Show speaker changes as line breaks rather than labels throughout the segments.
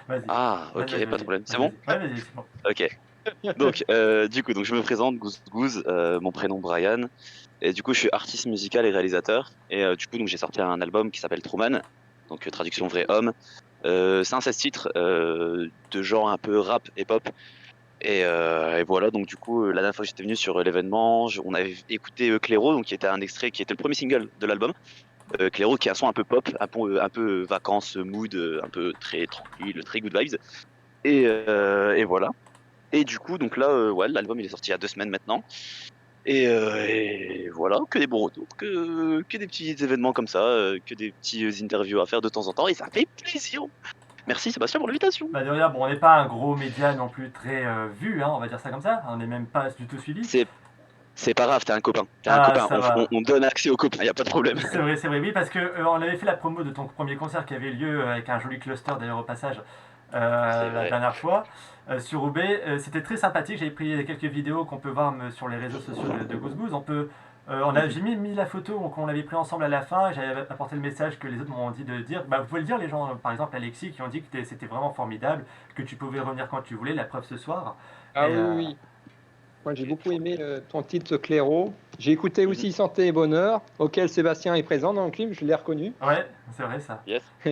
Vas-y.
Ah, ok,
Vas-y,
pas de
vas-y.
problème. C'est
Vas-y,
bon?
vas-y. Ouais, vas-y, c'est bon.
Ok. Donc, du coup, je me présente, Goose Goose, mon prénom Brian, et du coup, je suis artiste musical et réalisateur, et du coup, donc j'ai sorti un album qui s'appelle Truman, donc traduction vrai homme. C'est un 16 titres de genre un peu rap et pop, et voilà. Donc du coup, la dernière fois que j'étais venu sur l'événement, on avait écouté Clairo, donc qui était un extrait, qui était le premier single de l'album. Clairo, qui a un son un peu pop, un peu vacances, mood, un peu très tranquille, très good vibes. Et voilà. Et du coup, donc là, ouais, l'album il est sorti il y a 2 semaines maintenant. Et voilà, que des bons retours, que des petits événements comme ça, que des petits interviews à faire de temps en temps, et ça fait plaisir. Merci Sébastien pour l'invitation.
Bah, de rien, bon, on n'est pas un gros média non plus très vu, hein, on va dire ça comme ça. On n'est même pas du tout suivi.
C'est c'est pas grave, t'es un copain. T'es un
Ah,
copain.
ça
On
va.
donne accès aux copains, y a pas de problème.
C'est vrai, oui, parce que on avait fait la promo de ton premier concert qui avait lieu avec un joli cluster d'ailleurs au passage
C'est
la
vrai.
dernière fois sur Roubaix. C'était très sympathique. J'avais pris quelques vidéos qu'on peut voir sur les réseaux sociaux de Goose Goose.
Mhm.
J'ai mis la photo qu'on avait pris ensemble à la fin et j'avais apporté le message que les autres m'ont dit de dire. Bah, vous pouvez le dire, les gens, par exemple Alexis, qui ont dit que c'était vraiment formidable, que tu pouvais revenir quand tu voulais, la preuve ce soir.
Ah
Et
oui, oui, oui. Moi, j'ai
Ok,
beaucoup
trop
aimé
cool.
ton titre Clairo. J'ai écouté
Mhm.
aussi Santé et Bonheur, auquel Sébastien est présent dans le clip, je l'ai reconnu.
ouais, c'est vrai ça.
Yes. Bah,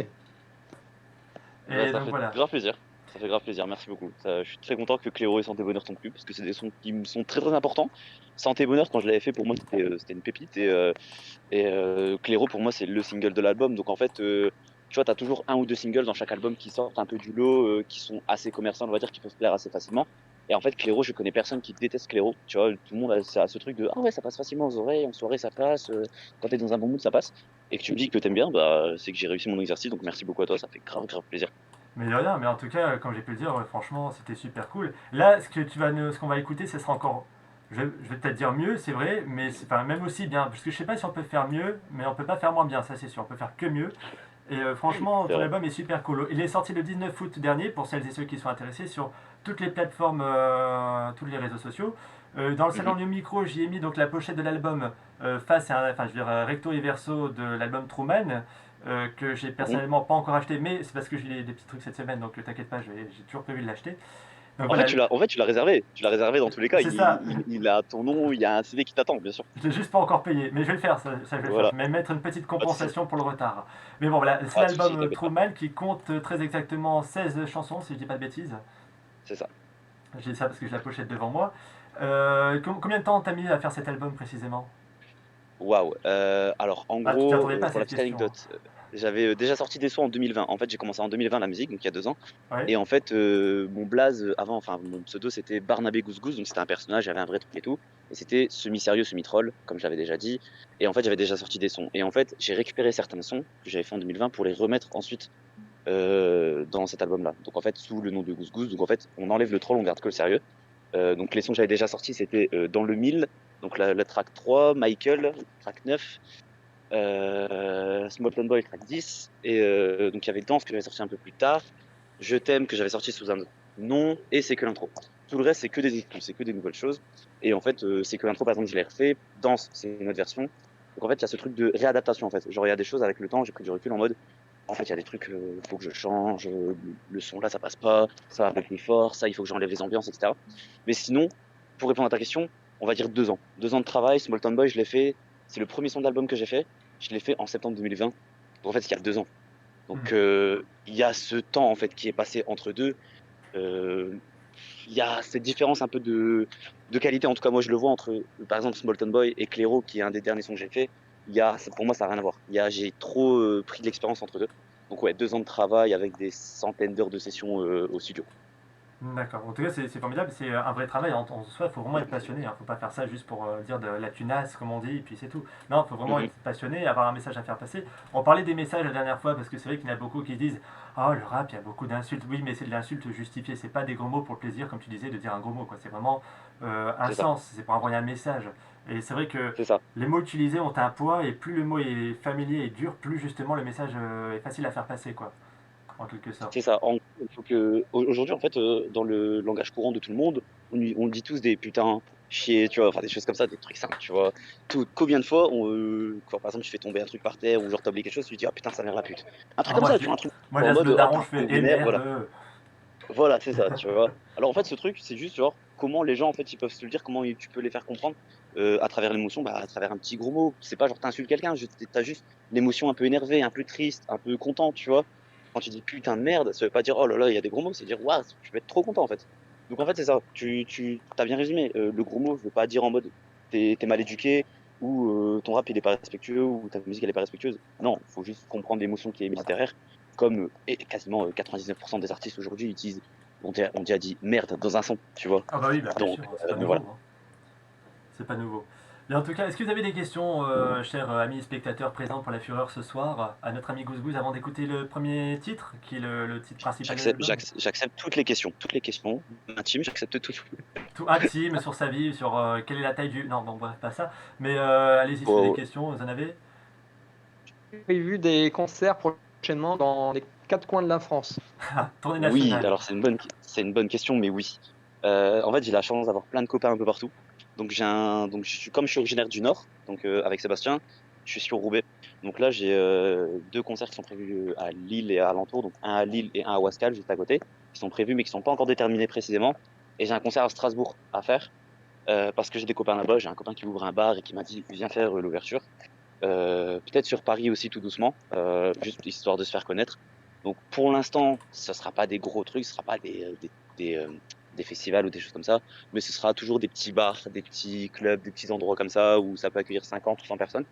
Et
ça
donc
fait
voilà.
grave plaisir. Ça fait grave plaisir, merci beaucoup. Je suis très content que Cléro et Santé Bonheur tombent plus, parce que c'est des sons qui me sont très très importants. Santé Bonheur, quand je l'avais fait, pour moi, c'était une pépite. Et Cléro, pour moi, c'est le single de l'album. Donc en fait, tu vois, tu as toujours un ou deux singles dans chaque album qui sortent un peu du lot, qui sont assez commerciaux, on va dire, qui peuvent plaire assez facilement. Et en fait, Cléro, je connais personne qui déteste Cléro. Tu vois, tout le monde a ce truc de ah ouais, ça passe facilement aux oreilles, en soirée, ça passe. Quand t'es dans un bon mood, ça passe. Et que tu me dis que t'aimes bien, bah, c'est que j'ai réussi mon exercice. Donc merci beaucoup à toi, ça fait grave, grave plaisir.
Mais de rien, mais en tout cas, comme j'ai pu le dire, franchement, c'était super cool. Là, ce qu'on va écouter, ce sera encore, je vais peut-être dire mieux, c'est vrai, mais c'est enfin, même aussi bien, parce que je sais pas si on peut faire mieux, mais on peut pas faire moins bien, ça c'est sûr, on peut faire que mieux. Et franchement,
C'est
ton
vrai.
album est super cool. Il est sorti le 19 août dernier, pour celles et ceux qui sont intéressés, sur toutes les plateformes, tous les réseaux sociaux. Dans le salon
Mhm.
du micro, j'y ai mis donc la pochette de l'album face à, enfin, je veux dire, recto et verso de l'album Truman, que j'ai
Mhm.
personnellement pas encore acheté, mais c'est parce que j'ai des petits trucs cette semaine, donc t'inquiète pas, j'ai toujours prévu de l'acheter. Donc
En fait,
voilà,
tu l'as réservé. Tu l'as réservé dans tous les cas.
c'est ça.
Il a ton nom, il y a un CD qui t'attend, bien sûr.
Je l'ai juste pas encore payé, mais je vais le faire, ça je vais le faire.
Voilà.
Je vais même mettre une petite
Pas de souci.
compensation pour le retard. Mais bon, voilà, c'est
Pas de souci,
l'album
t'inquiète pas.
Truman qui compte très exactement 16 chansons, si je dis pas de bêtises.
C'est ça.
J'ai ça parce que j'ai la pochette devant moi. Combien de temps t'as mis à faire cet album précisément?
Waouh. Alors, en
Ah, tu t'y
gros,
attendais pas à
pour la
cette
petite
question, hein.
anecdote, j'avais déjà sorti des sons en 2020. En fait, j'ai commencé en 2020 la musique, donc il y a 2 ans.
Ouais.
Et en fait, mon blaze avant, enfin, mon pseudo, c'était Barnabé Goose Goose. Donc, c'était un personnage, j'avais un vrai truc et tout. Et c'était semi-sérieux, semi-troll, comme j'avais déjà dit. Et en fait, j'avais déjà sorti des sons. Et en fait, j'ai récupéré certains sons que j'avais fait en 2020 pour les remettre ensuite dans cet album-là. Donc, en fait, sous le nom de Goose Goose. Donc, en fait, on enlève le troll, on garde que le sérieux. Donc les sons que j'avais déjà sortis, c'était Dans le mille, donc la track 3, Michael, track 9, Small Town Boy, track 10, et donc il y avait Danse que j'avais sorti un peu plus tard, Je t'aime que j'avais sorti sous un autre nom, et C'est que l'intro. Tout le reste, c'est que des exclus, c'est que des nouvelles choses. Et en fait, C'est que l'intro, par exemple, je l'ai refait, Danse, c'est une autre version. Donc en fait, il y a ce truc de réadaptation, en fait. Genre, il y a des choses avec le temps, j'ai pris du recul en mode, en fait, il y a des trucs, faut que je change, le son là, ça passe pas, ça va pas plus fort, ça, il faut que j'enlève les ambiances, etc. Mais sinon, pour répondre à ta question, on va dire 2 ans. 2 ans de travail, Small Town Boy, je l'ai fait, c'est le premier son d'album que j'ai fait, je l'ai fait en septembre 2020. Donc en fait, il y a 2 ans. Donc il y a ce temps, en fait, qui est passé entre deux. Euh, il y a cette différence un peu de qualité, en tout cas, moi, je le vois entre, par exemple, Small Town Boy et Clairo, qui est un des derniers sons que j'ai fait. Pour moi, ça n'a rien à voir. J'ai trop pris de l'expérience entre deux. Donc ouais, 2 ans de travail avec des centaines d'heures de sessions au studio.
D'accord. En tout cas, c'est formidable. C'est un vrai travail. En soi, il faut vraiment être passionné. Il ne faut pas faire ça juste pour dire de la tunasse, comme on dit, et puis c'est tout. Non, il faut vraiment
Mhm.
être passionné, avoir un message à faire passer. On parlait des messages la dernière fois, parce que c'est vrai qu'il y en a beaucoup qui disent oh, le rap, il y a beaucoup d'insultes. Oui, mais c'est de l'insulte justifiée. C'est pas des gros mots pour le plaisir, comme tu disais, de dire un gros mot, quoi. C'est vraiment un
C'est ça,
sens. C'est pour envoyer un message. Et c'est vrai que
c'est ça.
les mots utilisés ont un poids, et plus le mot est familier et dur, plus justement le message est facile à faire passer, quoi. En quelque sorte.
C'est ça. En gros, il faut que aujourd'hui, en fait, dans le langage courant de tout le monde, on dit tous des putains, chier, tu vois, enfin des choses comme ça, des trucs simples, tu vois. Combien de fois, quand par exemple tu fais tomber un truc par terre ou genre t'as oublié quelque chose, tu dis ah putain, ça mère la pute. Un truc
Ah,
comme ça, tu vois, un truc
moi, je
en
laisse le
mode ah
daron,
t'es un
je
peu
fais eh
vénère, voilà.
merde.
Voilà, c'est ça, tu vois. Alors en fait, ce truc, c'est juste genre comment les gens en fait ils peuvent se le dire, tu peux les faire comprendre à travers l'émotion, bah, à travers un petit gros mot. C'est pas genre t'insultes quelqu'un, t'as juste l'émotion un peu énervée, un peu triste, un peu content, tu vois. Quand tu dis putain de merde, ça veut pas dire oh là là, il y a des gros mots, c'est dire waouh, tu peux être trop content en fait. Donc en fait, c'est ça. Tu t'as bien résumé. Le gros mot, je veux pas dire en mode t'es mal éduqué ou ton rap il est pas respectueux ou ta musique elle est pas respectueuse. Non, faut juste comprendre l'émotion qui est mise derrière comme et quasiment 99% des artistes aujourd'hui utilisent, on déjà dit merde dans un son, tu vois.
Ah bah oui, bah bien
Donc,
sûr, c'est pas
mais
nouveau,
voilà.
hein. C'est pas nouveau. Mais en tout cas, est-ce que vous avez des questions, chers amis spectateurs présents pour la Fureur ce soir, à notre ami Gouzgouz avant d'écouter le premier titre, qui est le titre principal de l'album?
J'accepte toutes les questions intimes, j'accepte tout.
Tout intime sur sa vie, sur quelle est la taille du. Non, bon, bref, pas ça. Mais allez-y, si vous avez des
Oh,
questions, vous en avez?
Prévu des concerts prochainement dans les 4 coins de la France.
Tournée
oui,
nationale.
alors c'est une bonne question, mais oui. En fait, j'ai la chance d'avoir plein de copains un peu partout. Donc comme je suis originaire du Nord, donc avec Sébastien, je suis sur Roubaix. Donc là, j'ai deux concerts qui sont prévus à Lille et à alentour, donc un à Lille et un à Wascal, juste à côté, qui sont prévus mais qui sont pas encore déterminés précisément. Et j'ai un concert à Strasbourg à faire parce que j'ai des copains là-bas. J'ai un copain qui ouvre un bar et qui m'a dit viens faire l'ouverture. Peut-être sur Paris aussi tout doucement, juste histoire de se faire connaître. Donc pour l'instant, ce sera pas des gros trucs, ce sera pas des festivals ou des choses comme ça, mais ce sera toujours des petits bars, des petits clubs, des petits endroits comme ça où ça peut accueillir 50 ou 100 personnes,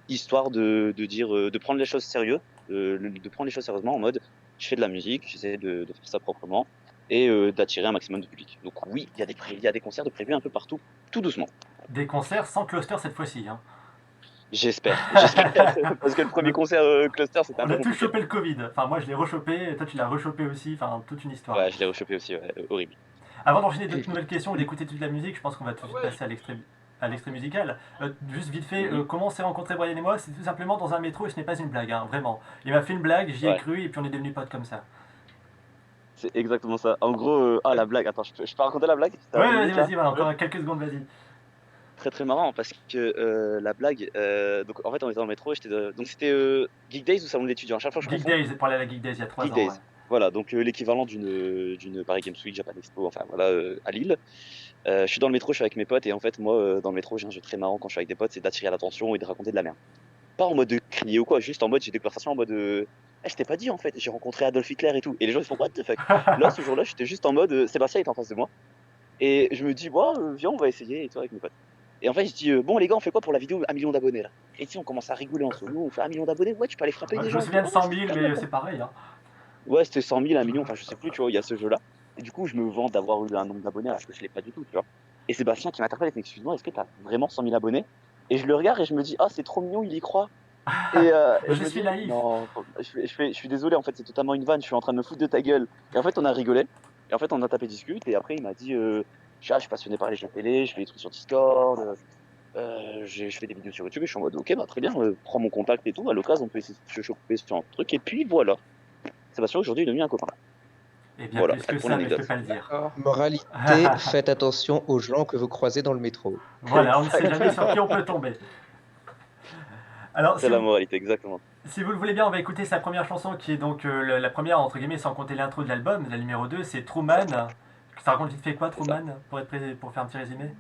histoire de dire, de prendre les choses sérieux, de prendre les choses sérieusement en mode je fais de la musique, j'essaie de faire ça proprement et d'attirer un maximum de public. Donc oui, il y a des concerts de prévus un peu partout, tout doucement.
Des concerts sans cluster cette fois-ci, hein.
J'espère, parce que le premier concert cluster c'était un
On
peu
a tous
compliqué.
chopé le Covid. Enfin, moi je l'ai rechopé, et toi tu l'as rechopé aussi. Enfin, toute une histoire.
Ouais, je l'ai rechopé aussi, ouais, horrible.
Avant d'enchaîner d'autres
Et-
nouvelles questions ou d'écouter toute la musique, je pense qu'on va tout de suite passer à l'extrait musical. Juste vite fait,
Mhm.
comment on s'est rencontrés Brian et moi? C'est tout simplement dans un métro et ce n'est pas une blague, hein, vraiment. Il m'a fait une blague, j'y ai
Ouais,
cru et puis on est devenus potes comme ça.
c'est exactement ça. En gros, la blague, attends, je peux raconter la blague? T'as
Ouais,
une
vas-y,
minute là?
vas-y, voilà,
Tu veux?
encore quelques secondes, vas-y.
Très très marrant parce que la blague, donc en fait on était dans le métro et donc c'était Geek Days ou Salon de l'étudiant, à chaque fois je
Geek
confonds.
Days, j'ai parlé à la Geek Days il y a
Geek
3 ans, ouais.
Days, voilà, donc l'équivalent d'une Paris Games Week, Japan Expo, enfin voilà, à Lille. Je suis dans le métro, je suis avec mes potes et en fait moi dans le métro j'ai un jeu très marrant quand je suis avec des potes, c'est d'attirer l'attention et de raconter de la merde. Pas en mode de crier ou quoi, juste en mode j'ai des conversations en mode eh, je t'ai pas dit en fait, j'ai rencontré Adolf Hitler et tout. Et les gens ils font what the fuck. Là ce jour-là j'étais juste en mode Sébastien est en face de moi et je me dis viens on va essayer et toi avec mes potes. Et en fait je dis bon les gars on fait quoi pour la vidéo 1 million d'abonnés là. Et si on commence à rigoler entre nous, on fait 1 million d'abonnés, ouais tu peux aller frapper
Ouais,
des
je me
gens et tout.
souviens de
Oh ouais
100
c'est
000,
super bien
mais
ça.
c'est pareil, hein.
Ouais c'était 100 000, 1 million, enfin je sais plus tu vois, il y a ce jeu-là. Et du coup je me vante d'avoir eu un nombre d'abonnés alors que je l'ai pas du tout tu vois. Et Sébastien qui m'interpelle et fait excuse-moi est-ce que t'as vraiment 100 000 abonnés? Et je le regarde et je me dis ah c'est trop mignon il y croit. Et je
Je
me
suis
dis,
naïf.
non, je suis désolé, en fait, c'est totalement une vanne, je suis en train de me foutre de ta gueule. Et en fait, on a rigolé, et en fait, on a tapé discute, et après, il m'a dit, je suis passionné par les jeux télé, je fais des trucs sur Discord, je fais des vidéos sur YouTube, et je suis en mode, ok, bah très bien, prends mon contact et tout, à l'occasion, on peut essayer de se choper sur un truc, et puis voilà. Sébastien, aujourd'hui, est devenu un copain.
Et bien
Voilà,
plus que
pour
ça, mais je peux
l'anecdote.
pas le dire.
D'accord.
Moralité, faites attention aux gens que vous croisez dans le métro.
Voilà, on ne sait jamais sur qui on peut tomber. Alors,
C'est la moralité, exactement.
si vous le voulez bien, on va écouter sa première chanson qui est donc la première, entre guillemets, sans compter l'intro de l'album, la numéro 2, c'est Truman. Ça raconte vite fait quoi,
C'est ça.
Truman, pour faire un petit résumé?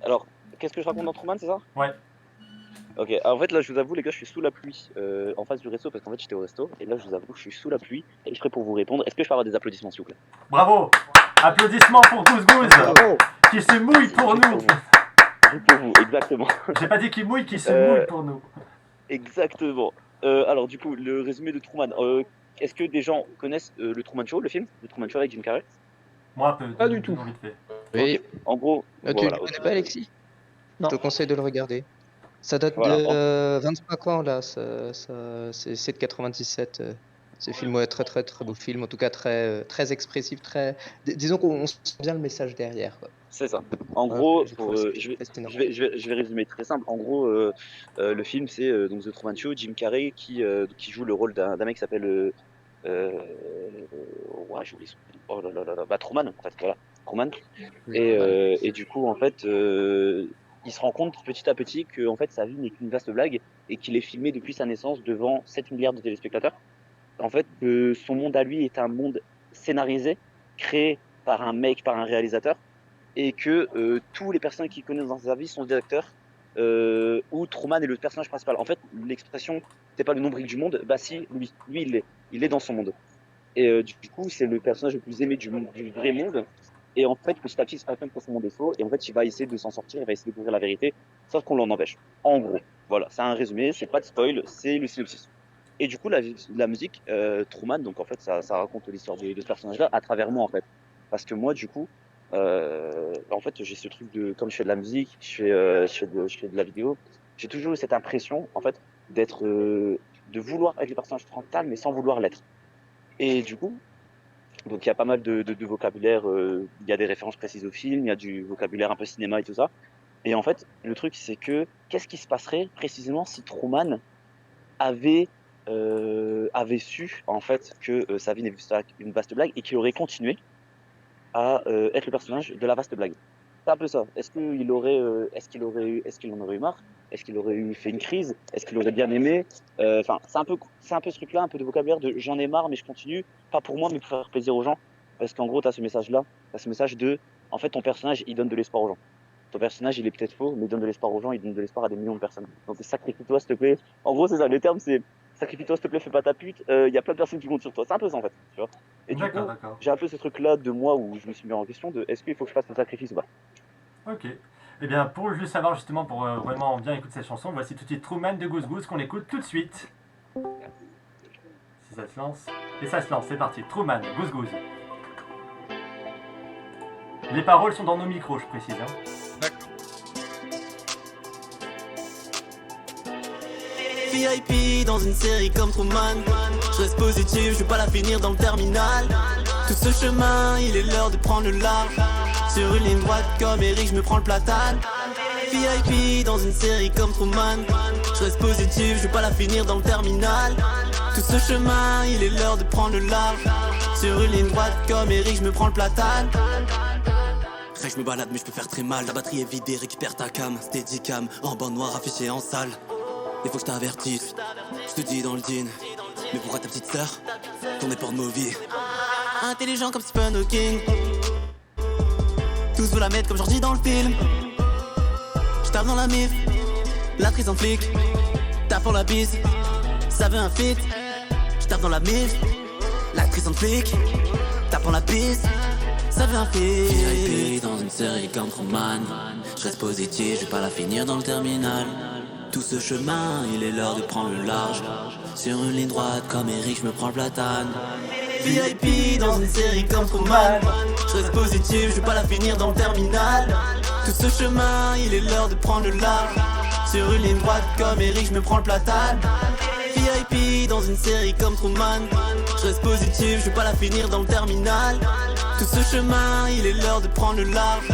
Alors, qu'est-ce que je raconte dans Truman, c'est ça?
Ouais.
Ok, alors en fait là je vous avoue les gars je suis sous la pluie en face du resto parce qu'en fait j'étais au resto et là je vous avoue je suis sous la pluie et je suis prêt pour vous répondre. Est-ce que je peux avoir des applaudissements s'il vous plaît?
Bravo. Applaudissements pour Goose Goose,
Bravo!
qui se mouille pour
Juste
nous.
pour vous. Juste pour vous, exactement.
J'ai pas dit qu'il mouille, qui se
Euh,
mouille pour nous.
exactement. Alors du coup le résumé de Truman. Est-ce que des gens connaissent le Truman Show, le film? Le Truman Show avec Jim Carrey?
Moi, un peu,
Pas du
de
tout.
nom vite fait.
Oui.
Ok. En gros,
Tu ne
voilà,
le
ok.
connais pas, Alexis? Je
Non.
te conseille de le regarder. Ça date
Voilà.
de 25 ans, là. C'est de 97. Ce film, ouais, très, très, très beau film. En tout cas, très, très expressif. Disons qu'on sent bien le message derrière, quoi.
C'est ça. En
Ouais,
gros,
j'ai trouvé ça fascinant.
je vais résumer très simple. En gros, le film, c'est donc The Truman Show, Jim Carrey qui joue le rôle d'un mec qui s'appelle ouais, j'ai oublié son nom. Oh là là là là. Bah, Truman, en fait, voilà. Truman.
Oui, Truman.
Et du coup, en fait, il se rend compte petit à petit que en fait, sa vie n'est qu'une vaste blague et qu'il est filmé depuis sa naissance devant 7 milliards de téléspectateurs. En fait, que son monde à lui est un monde scénarisé créé par un mec, par un réalisateur, et que tous les personnes qu'il connaît dans sa vie sont des acteurs, où Truman est le personnage principal. En fait, l'expression c'est pas le nombril du monde, bah si, lui il est dans son monde. Et du coup, c'est le personnage le plus aimé du vrai monde. Et en fait, petit à petit, il se rend compte que son monde est faux. Et en fait, il va essayer de s'en sortir, il va essayer de découvrir la vérité, sauf qu'on l'en empêche. En gros, voilà, c'est un résumé, c'est pas de spoil, c'est le synopsis. Et du coup, la musique, Truman, donc en fait, ça raconte l'histoire de ce personnage-là à travers moi, en fait. Parce que moi, du coup, en fait, j'ai ce truc de, comme je fais de la musique, je fais de la vidéo, j'ai toujours eu cette impression, en fait, d'être, de vouloir être le personnage principal, mais sans vouloir l'être. Et du coup, donc il y a pas mal de vocabulaire, il y a des références précises au film, il y a du vocabulaire un peu cinéma et tout ça. Et en fait, le truc, c'est que qu'est-ce qui se passerait précisément si Truman avait su en fait que sa vie n'était une vaste blague et qu'il aurait continué à être le personnage de la vaste blague. C'est un peu ça. Est-ce qu'il aurait, est-ce qu'il en aurait eu marre? Est-ce qu'il aurait fait une crise? Est-ce qu'il aurait bien aimé? Enfin, c'est un peu ce truc-là, un peu de vocabulaire de j'en ai marre, mais je continue, pas pour moi, mais pour faire plaisir aux gens. Parce qu'en gros, t'as ce message-là, t'as ce message de, en fait, ton personnage, il donne de l'espoir aux gens. Ton personnage, il est peut-être faux, mais il donne de l'espoir aux gens, il donne de l'espoir à des millions de personnes. Donc sacrifie-toi, s'il te plaît. En gros, c'est ça. Le terme, c'est sacrifie-toi, s'il te plaît, fais pas ta pute. Il y a plein de personnes qui comptent sur toi. C'est un peu ça, en fait. Tu vois. Et du coup,
D'accord.
j'ai un peu ce truc-là de moi où je me suis mis en question de est-ce qu'il faut que je fasse un sacrifice ou pas.
Ok. Eh bien, pour le savoir justement, pour vraiment bien écouter cette chanson, voici tout de suite Truman de Goose Goose qu'on écoute tout de suite. Si ça se lance. Et ça se lance, c'est parti. Truman, Goose Goose. Les paroles sont dans nos micros, je précise.
VIP dans une série comme Truman. Je reste positif, je vais pas la finir dans le terminal. Tout ce chemin, il est l'heure de prendre le large. Sur une ligne droite comme Eric, je me prends le platane. VIP dans une série comme Truman. Je reste positif, je vais pas la finir dans le terminal. Tout ce chemin, il est l'heure de prendre le large. Sur une ligne droite comme Eric, je me prends le platane. Je me balade mais je peux faire très mal. Ta batterie est vidée, récupère ta cam. Steadicam, en bande noire affiché en salle. Il faut que je t'avertisse, je te dis dans le jean. Mais pourquoi ta petite sœur tournait pour movie? Intelligent comme Stephen Hawking. Tous veulent la mettre comme Georgie dans le film. Je tape dans la mif, l'actrice en flic. Tape pour la bise, ça veut un feat. Je tape dans la mif, l'actrice en flic. Tape pour la bise, ça veut un feat. VIP dans une série comme Truman. Je reste positif, je vais pas la finir dans le terminal. Tout ce chemin, il est l'heure de prendre le large. Sur une ligne droite comme Eric, je me prends le platane. VIP dans une série comme Truman. Je reste positif, je vais pas la finir dans le terminal. Tout ce chemin, il est l'heure de prendre le large. Sur une ligne droite comme Eric, je me prends le platane. VIP dans une série comme Truman. Je reste positif, je vais pas la finir dans le terminal. Tout ce chemin, il est l'heure de prendre le large.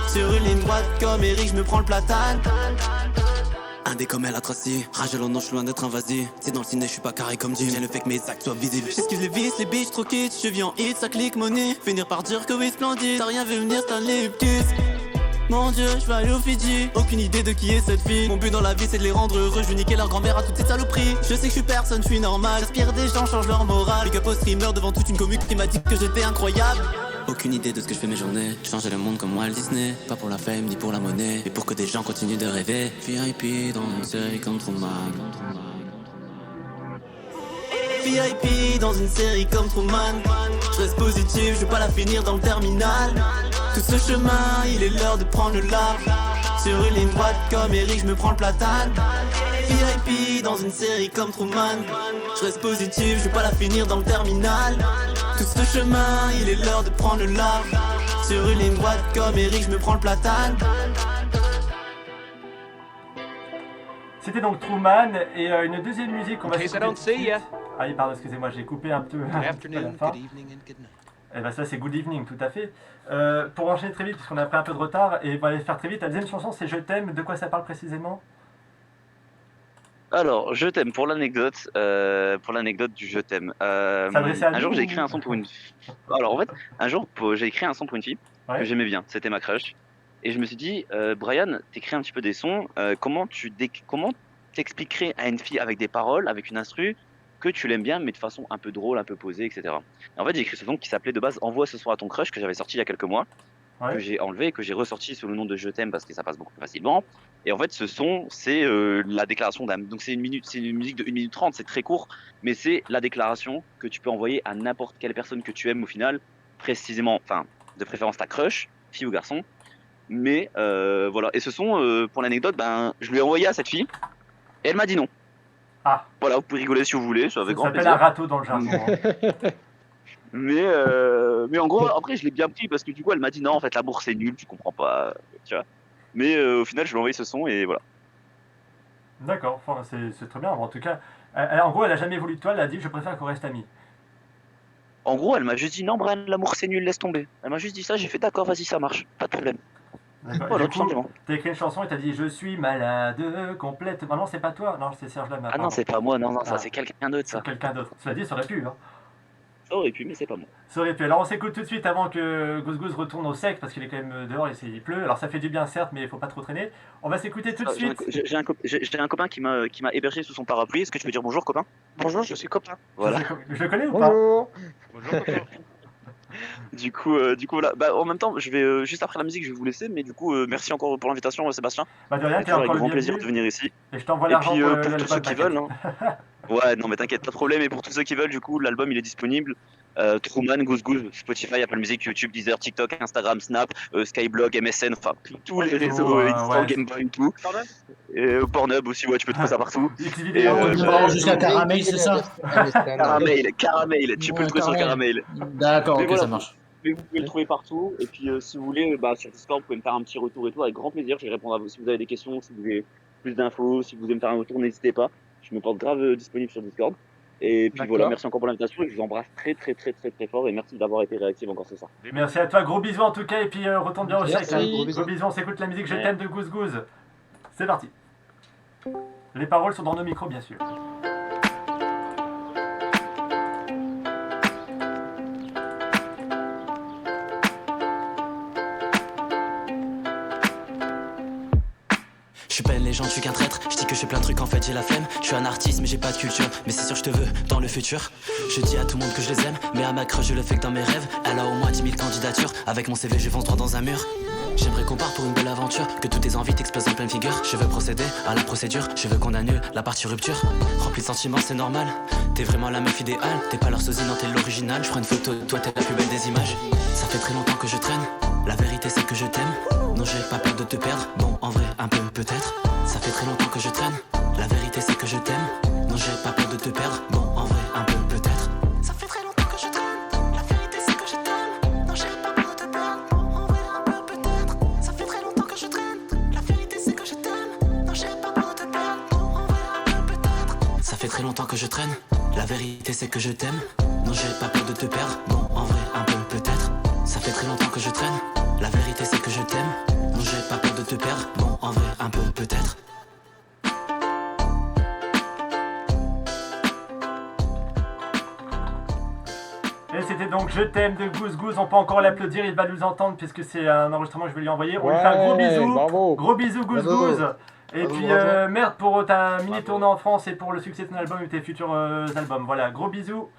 Sur une ligne droite comme Eric, je me prends le platane. Indé comme elle a tracé, rage non, je suis loin d'être invasif. C'est dans le ciné, je suis pas carré comme Jim. J'ai le fait que mes actes soient visibles. J'esquive les vices, les biches trop kitsch. Je vis en hit, ça clique money. Finir par dire que oui, splendide. T'as rien vu venir, Stanley Hupkis. Mon dieu, je vais aller au Fidji. Aucune idée de qui est cette fille. Mon but dans la vie, c'est de les rendre heureux. Je vais niquer leur grand-mère à toutes ces saloperies. Je sais que je suis personne, je suis normal. J'inspire des gens, change leur morale. Big up au streamer devant toute une commu qui m'a dit que j'étais incroyable. Aucune idée de ce que je fais mes journées. Changer le monde comme Walt Disney. Pas pour la fame ni pour la monnaie, mais pour que des gens continuent de rêver. VIP dans une série comme Truman. VIP dans une série comme Truman. Je reste positif, je vais pas la finir dans le terminal. Tout ce chemin, il est l'heure de prendre le large. Sur une ligne droite comme Eric, je me prends le platane. VIP dans une série comme Truman. Je reste positif, je vais pas la finir dans le terminal. Tout ce chemin, il est l'heure de prendre le large. Sur une ligne droite comme Eric, je me prends le platane.
C'était donc Truman et une deuxième musique qu'on va
case I
s'écouter
don't
tout de
see
suite.
ya.
Ah oui, pardon, excusez-moi, j'ai coupé un peu
Good
à la
afternoon,
fin.
good evening, and good night.
Et ben ça c'est Good Evening, tout à fait. Pour enchaîner très vite, puisqu'on a pris un peu de retard, et on va aller faire très vite, la deuxième chanson c'est Je t'aime, de quoi ça parle précisément?
Alors, je t'aime pour l'anecdote du je t'aime.
S'adresser à
Un jour,
nous
j'ai écrit un son pour une. Alors, en fait, un jour, j'ai écrit un son pour une fille
Ouais.
que j'aimais bien. C'était ma crush. Et je me suis dit, Brian, t'écris un petit peu des sons. Comment t'expliquerais à une fille avec des paroles, avec une instru, que tu l'aimes bien, mais de façon un peu drôle, un peu posée, etc. Et en fait, j'ai écrit ce son qui s'appelait de base Envoie ce soir à ton crush, que j'avais sorti il y a quelques mois, que
Ouais.
j'ai enlevé et que j'ai ressorti sous le nom de Je t'aime parce que ça passe beaucoup plus facilement. Et en fait, ce son, c'est la déclaration d'un. Donc, c'est une musique de 1 minute 30, c'est très court, mais c'est la déclaration que tu peux envoyer à n'importe quelle personne que tu aimes au final, précisément, enfin, de préférence ta crush, fille ou garçon. Mais voilà. Et ce son, pour l'anecdote, ben, je lui ai envoyé à cette fille et elle m'a dit non.
Ah,
Voilà, vous pouvez rigoler si vous voulez, c'est
ça
avec grand
s'appelle un
plaisir.
râteau dans le jargon. Hein.
Mais en gros, après, je l'ai bien pris parce que du coup, elle m'a dit non, en fait, l'amour c'est nul, tu comprends pas, tu vois. Mais au final, je lui ai envoyé ce son et voilà.
D'accord, enfin, c'est très bien. En tout cas, en gros, elle a jamais voulu de toi, elle a dit je préfère qu'on reste amis.
En gros, elle m'a juste dit non, Brian, l'amour c'est nul, laisse tomber. Elle m'a juste dit ça, j'ai fait d'accord, vas-y, ça marche, pas de problème.
D'accord.
Voilà,
Du
tout
coup,
simplement.
t'as écrit une chanson et t'as dit je suis malade complètement. Non, c'est pas toi, non, c'est Serge Lama.
Ah non,
pardon.
c'est pas moi, non, non, ça
Ah,
c'est quelqu'un d'autre,
c'est
ça.
quelqu'un d'autre. Cela dit, ça aurait pu. Hein.
Ça aurait pu, mais c'est pas moi.
Ça aurait pu. Alors on s'écoute tout de suite avant que Goose Goose retourne au sec parce qu'il est quand même dehors et il pleut. Alors ça fait du bien certes, mais il faut pas trop traîner. On va s'écouter tout de
Ah,
suite.
J'ai un copain qui m'a hébergé sous son parapluie. Est-ce que tu peux dire bonjour, copain?
Bonjour, je suis copain.
Voilà.
Je le connais ou pas?
Bonjour.
Bonjour, copain.
Du coup, voilà. Bah, en même temps, je vais juste après la musique, je vais vous laisser. Mais du coup, merci encore pour l'invitation, Sébastien.
Bah de rien,
C'est
t'es
toujours
encore
avec
le
grand plaisir de
bienvenu.
venir ici.
Et je t'envoie
Et
l'argent
puis
pour
pour tous
l'album,
ceux qui
t'inquiète.
veulent, hein. Ouais, non mais t'inquiète, pas de problème. Et pour tous ceux qui veulent, du coup, l'album il est disponible. Truman, Goose Goose, Spotify, Apple Music, YouTube, Deezer, TikTok, Instagram, Snap, Skyblog, MSN, enfin tous les réseaux existants,
ouais.
Game Boy et tout. Et Pornhub aussi, ouais, tu peux trouver ça partout.
X
Et,
vidéo.
euh,
Tu branches jusqu'à Caramel, c'est ça?
Caramel, tu peux le trouver sur Caramel.
D'accord,
Mais
ok,
voilà.
ça marche.
Mais vous pouvez le trouver partout. Et puis si vous voulez, bah, sur Discord, vous pouvez me faire un petit retour et tout, avec grand plaisir. Je vais répondre à vous si vous avez des questions, si vous avez plus d'infos, si vous voulez me faire un retour, n'hésitez pas. Je me porte grave disponible sur Discord. Et puis
D'accord.
voilà, merci encore pour l'invitation et je vous embrasse très fort et merci d'avoir été réactif encore ce soir.
Merci à toi, gros bisous en tout cas, et puis retourne bien au sec.
Merci.
Hein.
Gros
Gros bisous, on s'écoute la musique Je
Ouais.
t'aime de Goose Goose. C'est parti. Les paroles sont dans nos micros, bien sûr.
Je suis pas une légende, je suis qu'un traître. Je dis que je fais plein de trucs, en fait j'ai la flemme. Je suis un artiste mais j'ai pas de culture. Mais c'est sûr je te veux dans le futur. Je dis à tout le monde que je les aime, mais à ma crush je le fais que dans mes rêves. Elle a au moins 10 000 candidatures. Avec mon CV je fonce droit dans un mur. J'aimerais qu'on parte pour une belle aventure, que toutes tes envies t'explosent en pleine figure. Je veux procéder à la procédure, je veux qu'on annule la partie rupture. Rempli de sentiments, c'est normal. T'es vraiment la meuf idéale, t'es pas leur sosie, non t'es l'original. Je prends une photo de toi, t'es la plus belle des images. Ça fait très longtemps que je traîne, la vérité c'est que je t'aime. Non j'ai pas peur de te perdre, bon en vrai un peu peut-être. Ça fait très longtemps que je traîne, la vérité c'est que je t'aime. Non j'ai pas peur de te perdre, bon en vrai un peu peut-être. Ça fait très longtemps que je traîne, la vérité c'est que je t'aime. Non j'ai pas peur de te perdre, bon en vrai un peu peut-être. Ça fait très longtemps que je traîne, la vérité c'est que je t'aime. Non j'ai pas peur de te perdre, bon en vrai un peu peut-être. Ça fait très longtemps que je traîne, la vérité c'est que je t'aime. Non j'ai pas peur de te perdre, bon en vrai un peu peut-être. Ça fait très longtemps que je traîne, la vérité c'est que je t'aime. Non j'ai pas peur de te perdre, bon en vrai un peu peut-être.
Et c'était donc Je t'aime de Goose Goose. On peut encore l'applaudir, il va nous entendre puisque c'est un enregistrement que je vais lui envoyer. On lui fait un gros bisou.
Bravo.
Gros bisous Goose
Bravo.
Goose. Et
Bravo,
puis
bravo.
merde pour ta mini tournée en France et pour le succès de ton album et tes futurs albums. Voilà, gros bisous.